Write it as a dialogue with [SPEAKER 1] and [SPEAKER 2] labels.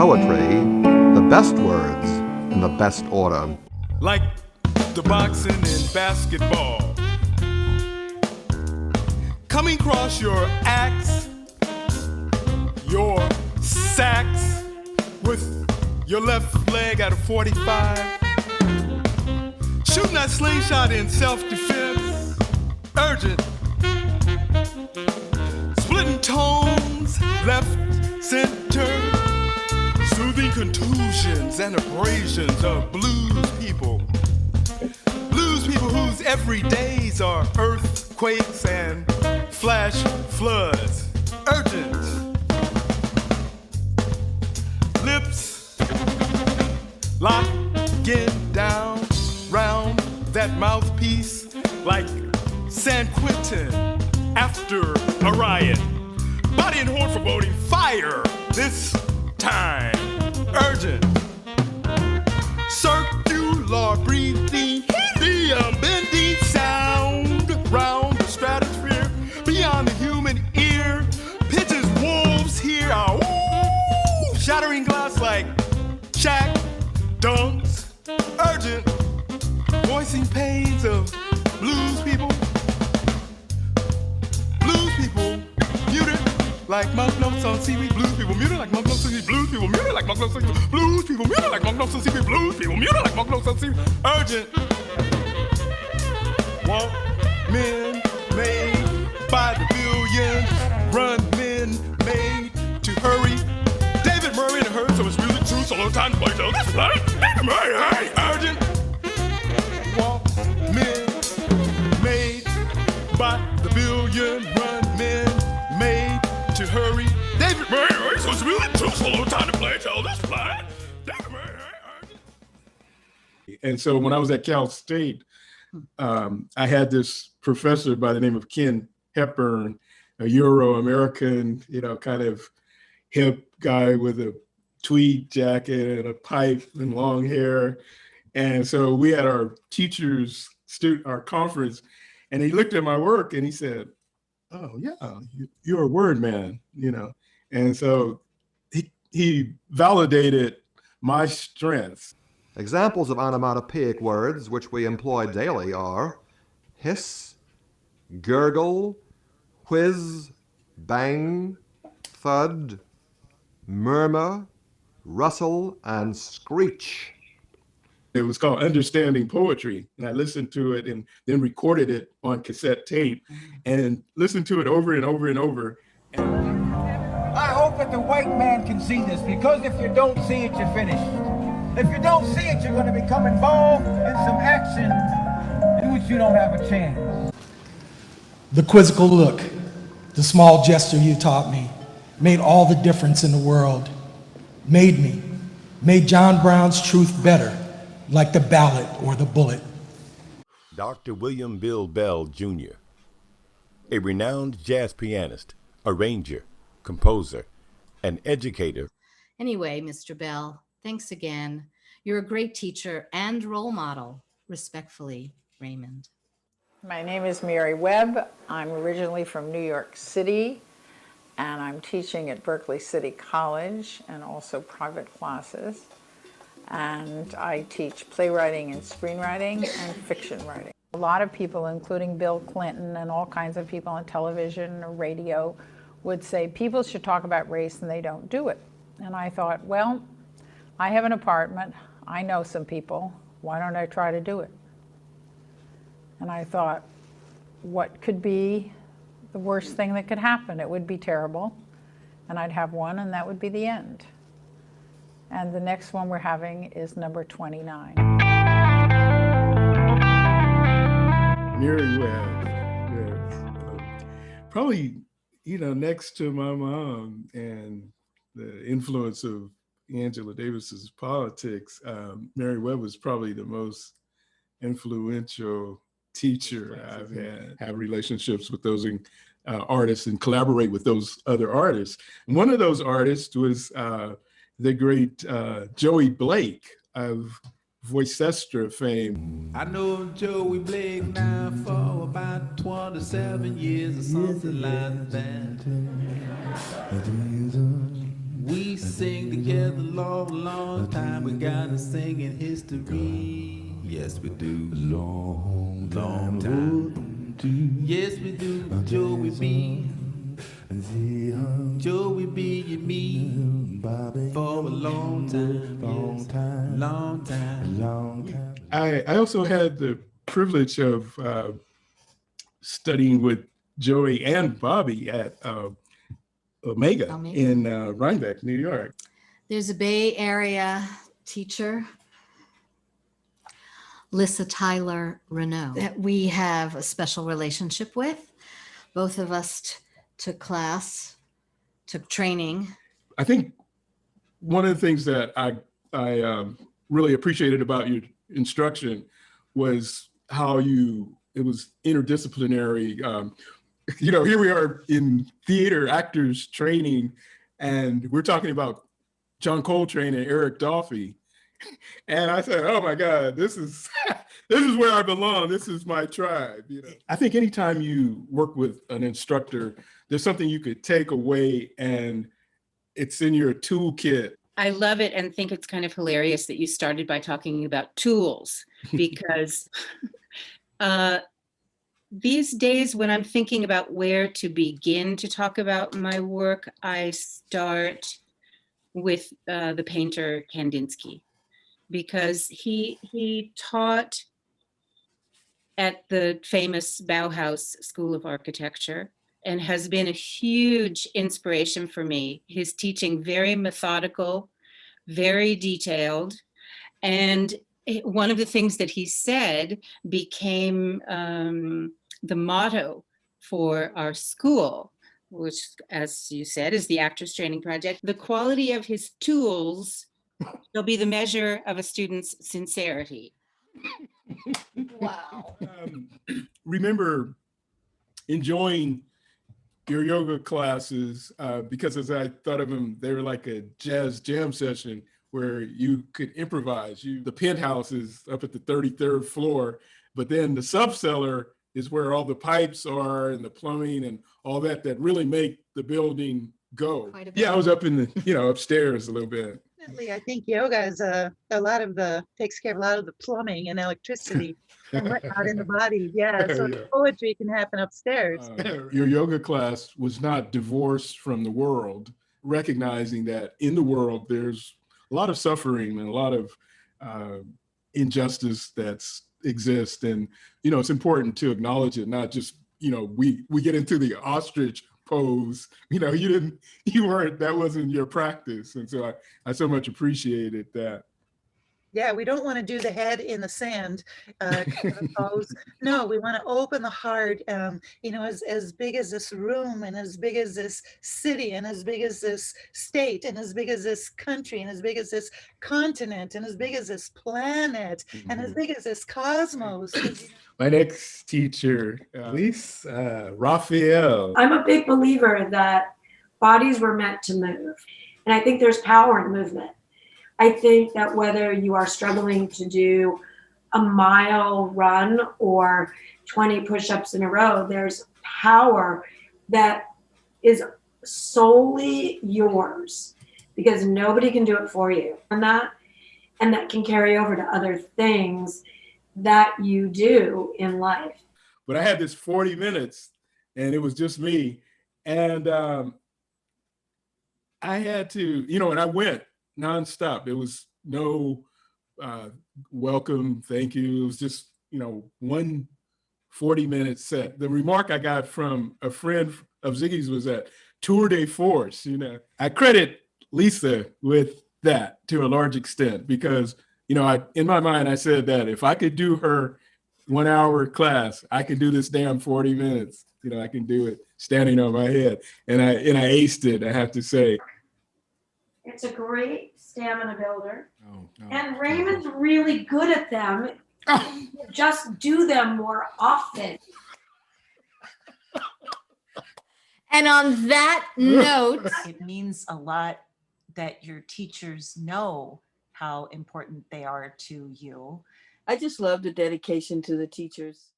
[SPEAKER 1] poetry, the best words in the best order.
[SPEAKER 2] Like the boxing and basketball, coming across your axe, your sacks with your left leg at a 45, shooting that slingshot in self-defense, urgent, splitting tones, left, center, soothing contusions and abrasions of blues people. Blues people whose everydays are earthquakes and flash floods. Urgent. Lips locking down round that mouthpiece like San Quentin after a riot. Body and horn foreboding fire this time. Urgent. Circular breathing, the unbending sound round the stratosphere, beyond the human ear. Pigeons, wolves here are ooh, shattering glass like Shaq dunks. Urgent. Voicing pains of blues people. Blues people muted like monk notes on seaweed. Blues people muted like monk notes on seaweed. Blues people muted like monk notes on seaweed. Blues people muted like monk notes on seaweed. Blues people muted like monk notes on seaweed. Urgent. Walk men made by the billion. Run men made to hurry. David Murray and the herd, so it's really true. So long time to play till this play. David Murray, hey, urgent. Walk men made by the billion. Run men made to hurry. David Murray, so it's really true. So long time to play till this play. David Murray, hey, urgent.
[SPEAKER 3] And so when I was at Cal State, I had this professor by the name of Ken Hepburn, a Euro-American, kind of hip guy with a tweed jacket and a pipe and long hair. And so we had our our conference, and he looked at my work and he said, "Oh yeah, you're a word man," And so he validated my strengths.
[SPEAKER 1] Examples of onomatopoeic words which we employ daily are hiss, gurgle, whiz, bang, thud, murmur, rustle, and screech.
[SPEAKER 3] It was called Understanding Poetry. And I listened to it and then recorded it on cassette tape and listened to it over and over and over.
[SPEAKER 4] I hope that the white man can see this, because if you don't see it, you're finished. If you don't see it, you're going to become involved in some action in which you don't have a chance.
[SPEAKER 5] The quizzical look, the small gesture you taught me, made all the difference in the world. Made John Brown's truth better, like the ballot or the bullet.
[SPEAKER 6] Dr. William Bill Bell, Jr., a renowned jazz pianist, arranger, composer, and educator.
[SPEAKER 7] Anyway, Mr. Bell, thanks again. You're a great teacher and role model. Respectfully, Raymond.
[SPEAKER 8] My name is Mary Webb. I'm originally from New York City, and I'm teaching at Berkeley City College and also private classes. And I teach playwriting and screenwriting and fiction writing. A lot of people, including Bill Clinton and all kinds of people on television or radio, would say people should talk about race and they don't do it. And I thought, well, I have an apartment, I know some people, why don't I try to do it? And I thought, what could be the worst thing that could happen? It would be terrible, and I'd have one, and that would be the end. And the next one we're having is number 29.
[SPEAKER 3] Mary Webb, yes. Probably, next to my mom and the influence of Angela Davis's politics, Mary Webb was probably the most influential teacher I've had. Have relationships with those artists and collaborate with those other artists. And one of those artists was the great Joey Blake of Voicestra fame.
[SPEAKER 9] I know Joey Blake now for about 27 years or something like that. We sing together long, long time. We got a singing history. Yes, we do. Long time. Yes, we do. Joey B. Joey B and me for a long time. Long time.
[SPEAKER 3] I also had the privilege of studying with Joey and Bobby at Omega in Rhinebeck, New York.
[SPEAKER 7] There's a Bay Area teacher, Lissa Tyler Renault, that we have a special relationship with. Both of us took class, took training.
[SPEAKER 3] I think one of the things that I really appreciated about your instruction was how it was interdisciplinary. Here we are in theater actors training, and we're talking about John Coltrane and Eric Dolphy. And I said, oh my God, this is where I belong. This is my tribe. I think anytime you work with an instructor, there's something you could take away and it's in your toolkit.
[SPEAKER 10] I love it and think it's kind of hilarious that you started by talking about tools, because these days when I'm thinking about where to begin to talk about my work, I start with the painter Kandinsky, because he taught at the famous Bauhaus School of Architecture and has been a huge inspiration for me. His teaching, very methodical, very detailed. And one of the things that he said became the motto for our school, which, as you said, is the Actors Training Project. The quality of his tools will be the measure of a student's sincerity.
[SPEAKER 7] Wow.
[SPEAKER 3] Remember enjoying your yoga classes because as I thought of them, they were like a jazz jam session where you could improvise. The penthouse is up at the 33rd floor, but then the subcellar is where all the pipes are and the plumbing and all that really make the building go. Yeah, I was up in the, upstairs a little bit.
[SPEAKER 11] Definitely, I think yoga is takes care of a lot of the plumbing and electricity and whatnot in the body. Yeah, so
[SPEAKER 3] Yeah.
[SPEAKER 11] poetry can happen upstairs.
[SPEAKER 3] Your yoga class was not divorced from the world, recognizing that in the world there's a lot of suffering and a lot of injustice that's exists, and it's important to acknowledge it, not just we get into the ostrich pose. That wasn't your practice, and so I so much appreciated that.
[SPEAKER 11] Yeah, we don't want to do the head in the sand pose. No, we want to open the heart, as big as this room and as big as this city and as big as this state and as big as this country and as big as this continent and as big as this planet and as big as this cosmos.
[SPEAKER 3] My next teacher, Elise Raphael.
[SPEAKER 12] I'm a big believer that bodies were meant to move. And I think there's power in movement. I think that whether you are struggling to do a mile run or 20 push-ups in a row, there's power that is solely yours because nobody can do it for you. And that can carry over to other things that you do in life.
[SPEAKER 3] But I had this 40 minutes and it was just me. And I had to, and I went nonstop. There was no welcome, thank you. It was just, one 40-minute set. The remark I got from a friend of Ziggy's was that tour de force, I credit Lisa with that to a large extent because, in my mind, I said that if I could do her 1 hour class, I could do this damn 40 minutes. I can do it standing on my head. And I aced it, I have to say.
[SPEAKER 12] It's a great stamina builder. And Raymond's really good at them. Just do them more often.
[SPEAKER 7] And on that note,
[SPEAKER 13] it means a lot that your teachers know how important they are to you.
[SPEAKER 14] I just love the dedication to the teachers.